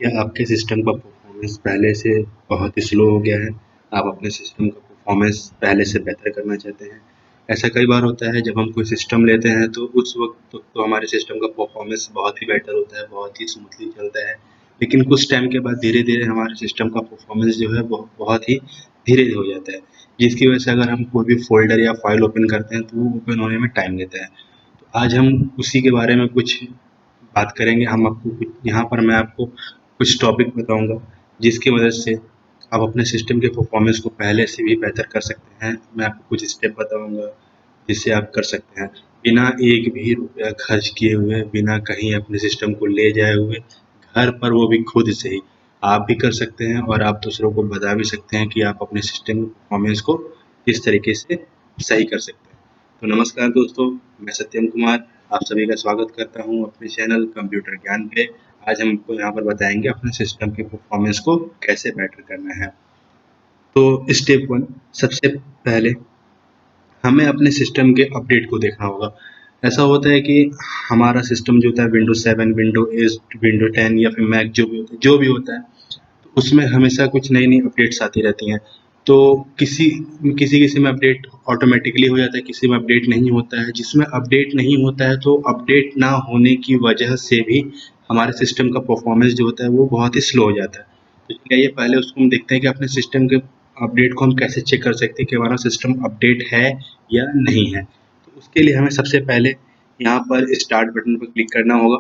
क्या आपके सिस्टम का परफॉर्मेंस पहले से बहुत ही स्लो हो गया है? आप अपने सिस्टम का परफॉर्मेंस पहले से बेहतर करना चाहते हैं? ऐसा कई बार होता है जब हम कोई सिस्टम लेते हैं तो उस वक़्त तो हमारे सिस्टम का परफॉर्मेंस बहुत ही बेटर होता है, बहुत ही स्मूथली चलता है। लेकिन कुछ टाइम के बाद धीरे-धीरे हमारे सिस्टम का परफॉर्मेंस जो है बहुत ही धीरे हो जाता है, जिसकी वजह से अगर हम कोई भी फ़ोल्डर या फ़ाइल ओपन करते हैं तो वो ओपन होने में टाइम लेता है। तो आज हम उसी के बारे में कुछ बात करेंगे। हम आपको कुछ यहाँ पर मैं आपको कुछ टॉपिक बताऊँगा जिसकी मदद से आप अपने सिस्टम के परफॉर्मेंस को पहले से भी बेहतर कर सकते हैं। मैं आपको कुछ स्टेप बताऊँगा जिससे आप कर सकते हैं बिना एक भी रुपया खर्च किए हुए, बिना कहीं अपने सिस्टम को ले जाए हुए, घर पर वो भी खुद से ही आप भी कर सकते हैं और आप दूसरों को बता भी सकते हैं कि आप अपने सिस्टम परफॉर्मेंस को किस तरीके से सही कर सकते हैं। तो नमस्कार दोस्तों, मैं सत्यम कुमार आप सभी का स्वागत करता हूं अपने चैनल कंप्यूटर ज्ञान पे। आज हम आपको यहाँ पर बताएंगे अपने सिस्टम के परफॉर्मेंस को कैसे बेटर करना है। तो स्टेप 1, सबसे पहले हमें अपने सिस्टम के अपडेट को देखना होगा। ऐसा होता है कि हमारा सिस्टम जो होता है विंडोज 7, विंडोज 8, विंडोज 10 या फिर मैक जो भी होता है, तो उसमें हमेशा कुछ नई-नई अपडेट्स आती रहती हैं। तो किसी में अपडेट ऑटोमेटिकली हो जाता है, किसी में अपडेट नहीं होता है। जिसमें अपडेट नहीं होता है तो अपडेट ना होने की वजह से भी हमारे सिस्टम का परफॉर्मेंस जो होता है वो बहुत ही स्लो हो जाता है। तो चलिए पहले उसको हम देखते हैं कि अपने सिस्टम के अपडेट को हम कैसे चेक कर सकते हैं कि हमारा सिस्टम अपडेट है या नहीं है। तो उसके लिए हमें सबसे पहले यहाँ पर स्टार्ट बटन पर क्लिक करना होगा।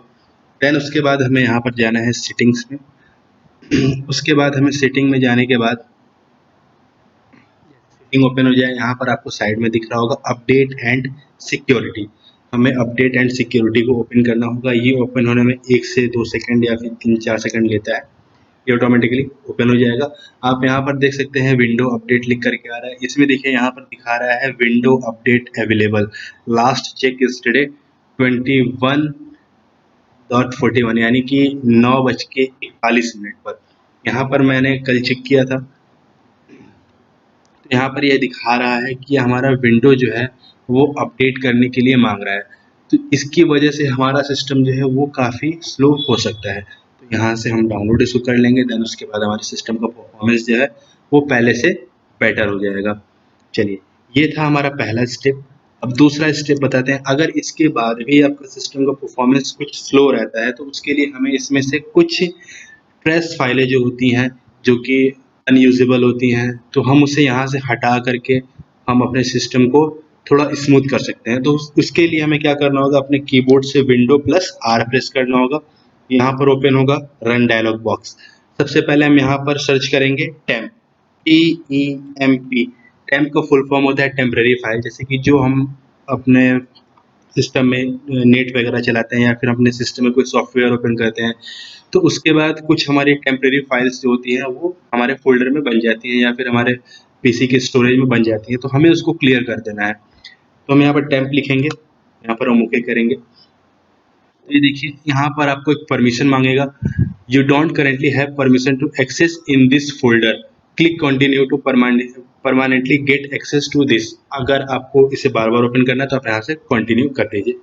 देन उसके बाद हमें यहाँ पर जाना है सेटिंग्स में। उसके बाद हमें सेटिंग में जाने के बाद सेटिंग ओपन हो जाए, यहाँ पर आपको साइड में दिख रहा होगा अपडेट एंड सिक्योरिटी। हमें अपडेट एंड सिक्योरिटी को ओपन करना होगा। ये ओपन होने में 1 से 2 सेकंड या फिर 3-4 सेकंड लेता है। ये ऑटोमेटिकली ओपन हो जाएगा। आप यहाँ पर देख सकते हैं विंडो अपडेट लिख करके आ रहा है। इसमें देखिए यहाँ पर दिखा रहा है window update available, last check yesterday 21.41 यानी कि 9:41 पर। यहाँ पर मैंने कल चेक किया था, तो यहाँ पर ये दिखा रहा है कि हमारा विंडो जो है वो अपडेट करने के लिए मांग रहा है। तो इसकी वजह से हमारा सिस्टम जो है वो काफ़ी स्लो हो सकता है। तो यहाँ से हम डाउनलोड इसको कर लेंगे, देन उसके बाद हमारे सिस्टम का परफॉर्मेंस जो है वो पहले से बेटर हो जाएगा। चलिए, ये था हमारा पहला स्टेप। अब दूसरा स्टेप बताते हैं। अगर इसके बाद भी आपका सिस्टम का परफॉर्मेंस कुछ स्लो रहता है तो उसके लिए हमें इसमें से कुछ ट्रेस फाइलें जो होती हैं, जो कि अनयूजेबल होती हैं, तो हम उसे यहाँ से हटा करके हम अपने सिस्टम को थोड़ा स्मूथ कर सकते हैं। तो उसके लिए हमें क्या करना होगा, अपने कीबोर्ड से विंडो प्लस आर प्रेस करना होगा। यहाँ पर ओपन होगा रन डायलॉग बॉक्स। सबसे पहले हम यहाँ पर सर्च करेंगे टेम्प, TEMP। टेम्प का फुल फॉर्म होता है टेम्परेरी फाइल। जैसे कि जो हम अपने सिस्टम में नेट वगैरह चलाते हैं या फिर अपने सिस्टम में कोई सॉफ्टवेयर ओपन करते हैं, तो उसके बाद कुछ हमारी टेम्परेरी फाइल्स जो होती हैं वो हमारे फ़ोल्डर में बन जाती हैं या फिर हमारे पीसी के स्टोरेज में बन जाती हैं, तो हमें उसको क्लियर कर देना है। तो हम यहाँ पर टेम्प लिखेंगे, यहाँ पर हम ओके करेंगे। तो ये देखिए यहाँ पर आपको एक परमिशन मांगेगा, you don't currently have permission to access in this folder, click continue to permanently get access to this. अगर आपको इसे बार बार ओपन करना है तो आप यहाँ से कंटिन्यू कर दीजिए।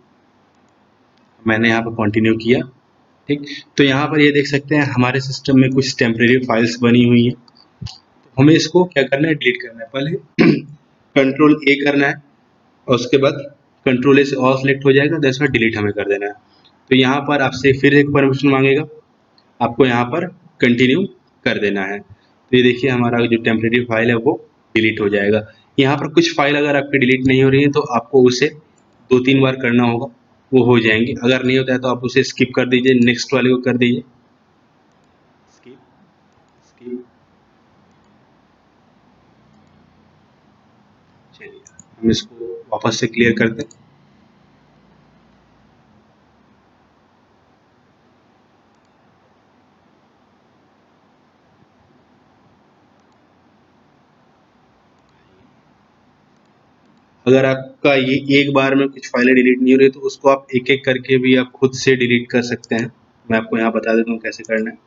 मैंने यहाँ पर कंटिन्यू किया, ठीक। तो यहाँ पर ये देख सकते हैं हमारे सिस्टम में कुछ टेम्परेरी फाइल्स बनी हुई हैं। तो हमें इसको क्या करना है, डिलीट करना है। पहले कंट्रोल ए करना है और उसके बाद कंट्रोल ए से ऑल सेलेक्ट हो जाएगा, देन उसका डिलीट हमें कर देना है। तो यहाँ पर आपसे फिर एक परमिशन मांगेगा, आपको यहाँ पर कंटिन्यू कर देना है। तो ये देखिए हमारा जो टेम्परेरी फाइल है वो डिलीट हो जाएगा। यहाँ पर कुछ फाइल अगर आपकी डिलीट नहीं हो रही है तो आपको उसे 2-3 बार करना होगा, वो हो जाएंगी। अगर नहीं होता है तो आप उसे स्किप कर दीजिए, नेक्स्ट वाले को कर दीजिए, स्किप स्किप। चलिए हम इसको वापस से क्लियर करते हैं। अगर आपका ये एक बार में कुछ फाइलें डिलीट नहीं हो रही तो उसको आप एक एक करके भी आप खुद से डिलीट कर सकते हैं। मैं आपको यहाँ बता देता हूँ कैसे करना है।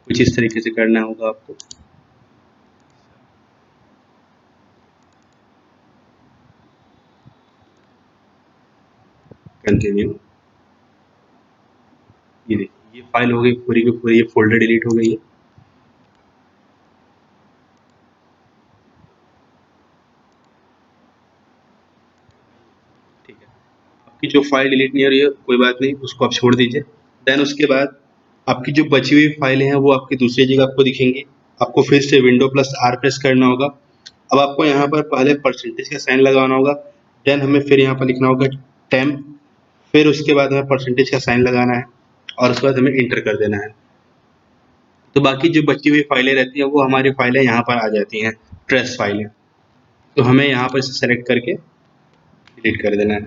कुछ इस तरीके से करना होगा आपको। कंटिन्यू। ये देखिए ये फाइल हो गई पूरी की पूरी, ये फोल्डर डिलीट हो गई है। ठीक है, आपकी जो फाइल डिलीट नहीं हो रही है कोई बात नहीं, उसको आप छोड़ दीजिए। देन उसके बाद आपकी जो बची हुई फाइलें हैं वो आपकी दूसरी जगह आपको दिखेंगी। आपको फिर से विंडो प्लस आर प्रेस करना होगा। अब आपको यहाँ पर पहले परसेंटेज का साइन लगाना होगा, देन हमें फिर यहाँ पर लिखना होगा टेम्प, फिर उसके बाद हमें परसेंटेज का साइन लगाना है और उसके बाद हमें इंटर कर देना है। तो बाकी जो बची हुई फाइलें रहती हैं वो हमारी फाइलें यहाँ पर आ जाती हैं, ट्रेस फाइलें। तो हमें यहाँ पर इसे सेलेक्ट करके डिलीट कर देना है।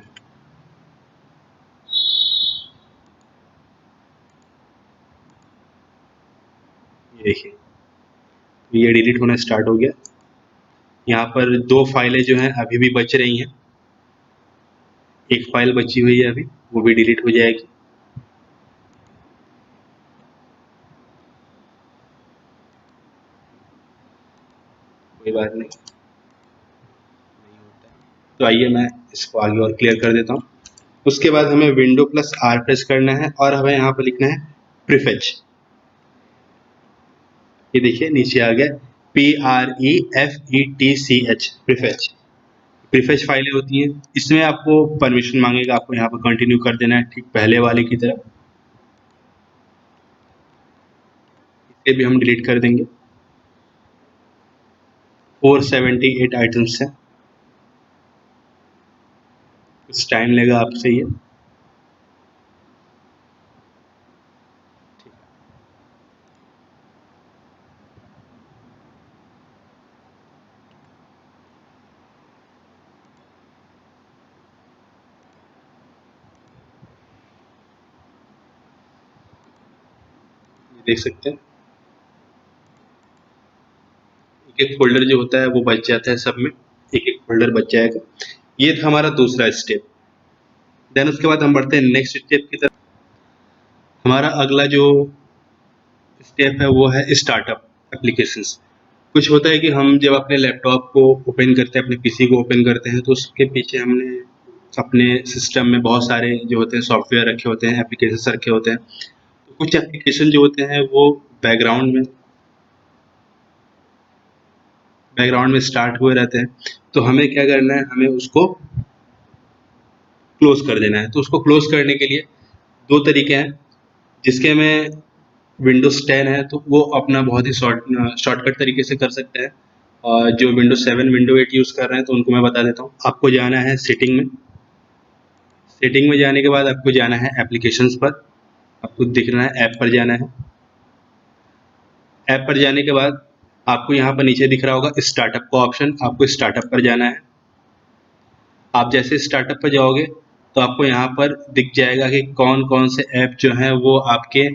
ये देखिए, ये डिलीट होना स्टार्ट हो गया। यहाँ पर 2 फाइलें जो हैं अभी भी बच रही हैं। एक फाइल बची हुई है अभी, वो भी डिलीट हो जाएगी। कोई बात नहीं, तो आइए मैं इसको आगे और क्लियर कर देता हूँ। उसके बाद हमें विंडो प्लस आर प्रेस करना है और हमें यहाँ पर लिखना है प्रीफेच। ये देखिए नीचे आ गया, PREFETCH, प्रीफेच। प्रीफेच फाइलें होती हैं, इसमें आपको परमिशन मांगेगा, आपको यहाँ पर कंटिन्यू कर देना है ठीक पहले वाले की तरह। इसे भी हम डिलीट कर देंगे। 478 आइटम्स हैं, कुछ टाइम लेगा आपसे ये। देख सकते हैं एक एक फोल्डर जो होता है वो बच जाता है, सब में एक एक फोल्डर बच जाएगा। ये था हमारा दूसरा स्टेप। देन उसके बाद हम बढ़ते हैं नेक्स्ट स्टेप की तरफ। हमारा अगला जो स्टेप है वो है स्टार्टअप एप्लीकेशंस। कुछ होता है कि हम जब अपने लैपटॉप को ओपन करते हैं, अपने पीसी को ओपन करते हैं, तो उसके पीछे हमने अपने सिस्टम में बहुत सारे जो होते हैं सॉफ्टवेयर रखे होते हैं, एप्लीकेशंस रखे होते हैं। तो कुछ एप्लीकेशन जो होते हैं वो बैकग्राउंड में स्टार्ट हुए रहते हैं। तो हमें क्या करना है, हमें उसको क्लोज कर देना है। तो उसको क्लोज करने के लिए 2 तरीके हैं, जिसके में विंडोज़ 10 है तो वो अपना बहुत ही शॉर्टकट तरीके से कर सकते हैं, और जो विंडोज़ 7 विंडो 8 यूज़ कर रहे हैं तो उनको मैं बता देता हूँ। आपको जाना है सेटिंग में। सेटिंग में जाने के बाद आपको जाना है एप्लीकेशंस पर, आपको दिखना है ऐप पर जाना है। ऐप पर जाने के बाद आपको यहाँ पर नीचे दिख रहा होगा स्टार्टअप का ऑप्शन, आपको स्टार्टअप पर जाना है। आप जैसे स्टार्टअप पर जाओगे तो आपको यहाँ पर दिख जाएगा कि कौन-कौन से ऐप जो हैं वो आपके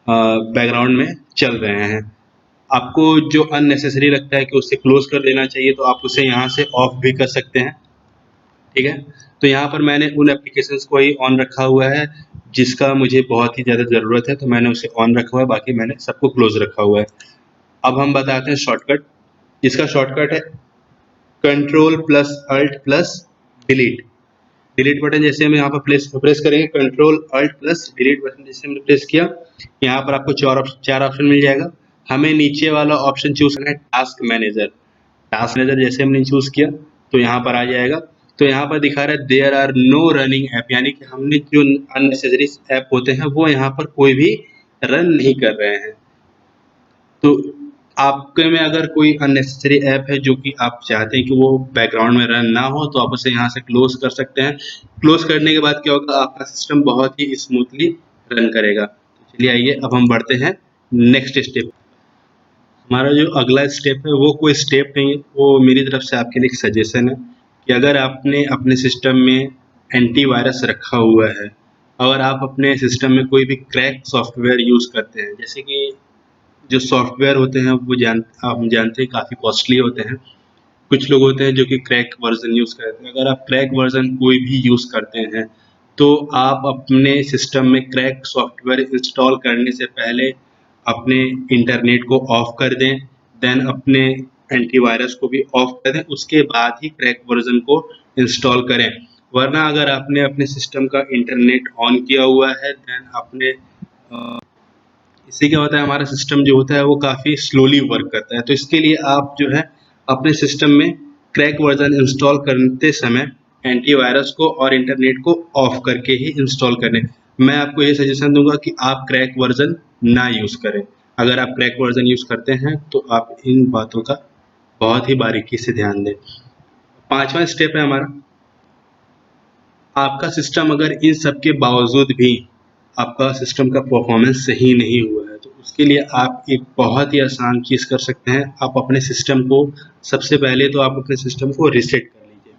बैकग्राउंड में चल रहे हैं। आपको जो अननेसेसरी लगता है कि उसे क्लोज़ कर देना चाहिए तो आप उसे यहाँ से ऑफ भी कर सकते हैं, ठीक है? तो यहाँ पर मैंने उन एप्लीकेशंस को ही ऑन रखा हुआ है जिसका मुझे बहुत ही ज़्यादा ज़रूरत है, तो मैंने उसे ऑन रखा हुआ है, बाकी मैंने सबको क्लोज़ रखा हुआ है। अब हम बताते हैं शॉर्टकट। इसका शॉर्टकट है control plus alt plus delete. Delete button जैसे हम यहाँ पर प्रेस करेंगे, control alt plus delete button जैसे हमने प्रेस किया, यहाँ पर आपको 4 ऑप्शन मिल जाएगा। हमें नीचे वाला ऑप्शन चूज़ करना है टास्क मैनेजर। टास्क मैनेजर जैसे हमने चूज़ किया तो यहाँ पर आ जाएगा। तो यहाँ पर दिखा रहा है there are no running app, यानी कि हमने जो अननेसेसरी ऐप होते हैं वो यहाँ पर कोई भी रन नहीं कर रहे हैं। तो आपके में अगर कोई अननेसेसरी ऐप है जो कि आप चाहते हैं कि वो बैकग्राउंड में रन ना हो, तो आप उसे यहाँ से क्लोज़ कर सकते हैं। क्लोज़ करने के बाद क्या होगा, आपका सिस्टम बहुत ही स्मूथली रन करेगा। तो चलिए आइए अब हम बढ़ते हैं नेक्स्ट स्टेप। हमारा जो अगला स्टेप है वो कोई स्टेप नहीं है, वो मेरी तरफ से आपके लिए एक सजेशन है कि अगर आपने अपने सिस्टम में एंटीवायरस रखा हुआ है, अगर आप अपने सिस्टम में कोई भी क्रैक सॉफ्टवेयर यूज़ करते हैं, जैसे कि जो सॉफ्टवेयर होते हैं वो आप जानते हैं काफ़ी कॉस्टली होते हैं। कुछ लोग होते हैं जो कि क्रैक वर्ज़न यूज़ करते हैं। अगर आप क्रैक वर्ज़न कोई भी यूज़ करते हैं, तो आप अपने सिस्टम में क्रैक सॉफ्टवेयर इंस्टॉल करने से पहले अपने इंटरनेट को ऑफ़ कर दें, देन अपने एंटीवायरस को भी ऑफ़ कर दें, उसके बाद ही क्रैक वर्ज़न को इंस्टॉल करें। वरना अगर आपने अपने सिस्टम का इंटरनेट ऑन किया हुआ है, देन आपने इससे क्या होता है, हमारा सिस्टम जो होता है वो काफ़ी स्लोली वर्क करता है। तो इसके लिए आप जो है अपने सिस्टम में क्रैक वर्जन इंस्टॉल करते समय एंटीवायरस को और इंटरनेट को ऑफ करके ही इंस्टॉल करें। मैं आपको ये सजेशन दूंगा कि आप क्रैक वर्जन ना यूज़ करें। अगर आप क्रैक वर्जन यूज़ करते हैं तो आप इन बातों का बहुत ही बारीकी से ध्यान दें। 5वां स्टेप है हमारा, आपका सिस्टम अगर इन सब के बावजूद भी आपका सिस्टम का परफॉर्मेंस सही नहीं हुआ है, तो उसके लिए आप एक बहुत ही आसान चीज़ कर सकते हैं। आप अपने सिस्टम को सबसे पहले तो आप अपने सिस्टम को रीसेट कर लीजिए।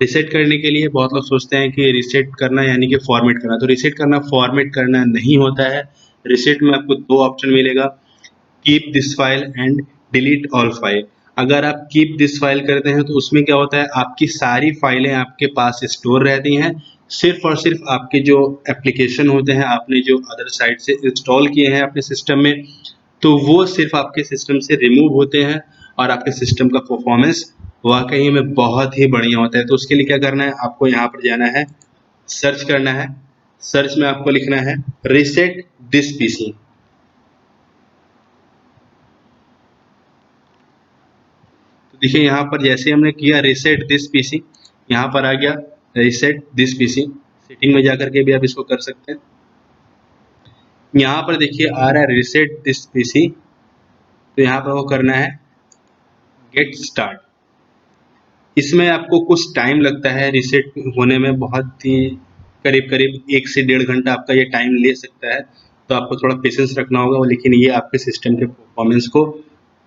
रीसेट करने के लिए बहुत लोग सोचते हैं कि रीसेट करना यानी कि फॉर्मेट करना, तो रीसेट करना फॉर्मेट करना नहीं होता है। रीसेट में आपको 2 ऑप्शन मिलेगा, keep this file and delete all file. अगर आप कीप दिस फाइल करते हैं तो उसमें क्या होता है, आपकी सारी फाइलें आपके पास स्टोर रहती हैं। सिर्फ और सिर्फ आपके जो एप्लीकेशन होते हैं, आपने जो अदर साइट से इंस्टॉल किए हैं अपने सिस्टम में, तो वो सिर्फ आपके सिस्टम से रिमूव होते हैं और आपके सिस्टम का परफॉर्मेंस वाकई में बहुत ही बढ़िया होता है। तो उसके लिए क्या करना है, आपको यहाँ पर जाना है, सर्च करना है। सर्च में आपको लिखना है रीसेट दिस पीसी। तो देखिए यहाँ पर जैसे हमने किया रीसेट दिस पीसी, यहाँ पर आ गया रीसेट दिस पीसी। सेटिंग में जाकर के भी आप इसको कर सकते हैं। यहाँ पर देखिए आ रहा है रीसेट दिस पीसी, तो यहाँ पर वो करना है गेट स्टार्ट। इसमें आपको कुछ टाइम लगता है रीसेट होने में, बहुत ही करीब करीब 1 से 1.5 घंटा आपका ये टाइम ले सकता है। तो आपको थोड़ा पेशेंस रखना होगा, लेकिन ये आपके सिस्टम के परफॉर्मेंस को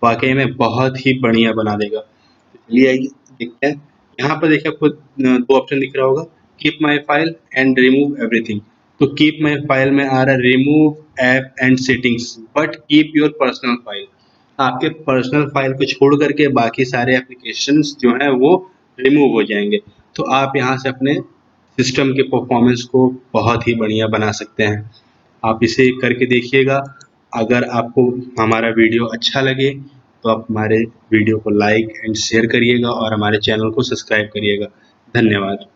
वाकई में बहुत ही बढ़िया बना देगा। तो चलिए आइए देखते हैं। यहाँ पर देखिए आपको 2 ऑप्शन दिख रहा होगा, keep my file and remove everything. तो कीप माई फाइल में आ रहा है remove app and settings but keep your personal file. आपके पर्सनल फाइल को छोड़ करके बाकी सारे एप्लीकेशंस जो हैं वो रिमूव हो जाएंगे। तो आप यहाँ से अपने सिस्टम के परफॉर्मेंस को बहुत ही बढ़िया बना सकते हैं। आप इसे करके देखिएगा। अगर आपको हमारा वीडियो अच्छा लगे तो आप हमारे वीडियो को लाइक एंड शेयर करिएगा और हमारे चैनल को सब्सक्राइब करिएगा। धन्यवाद।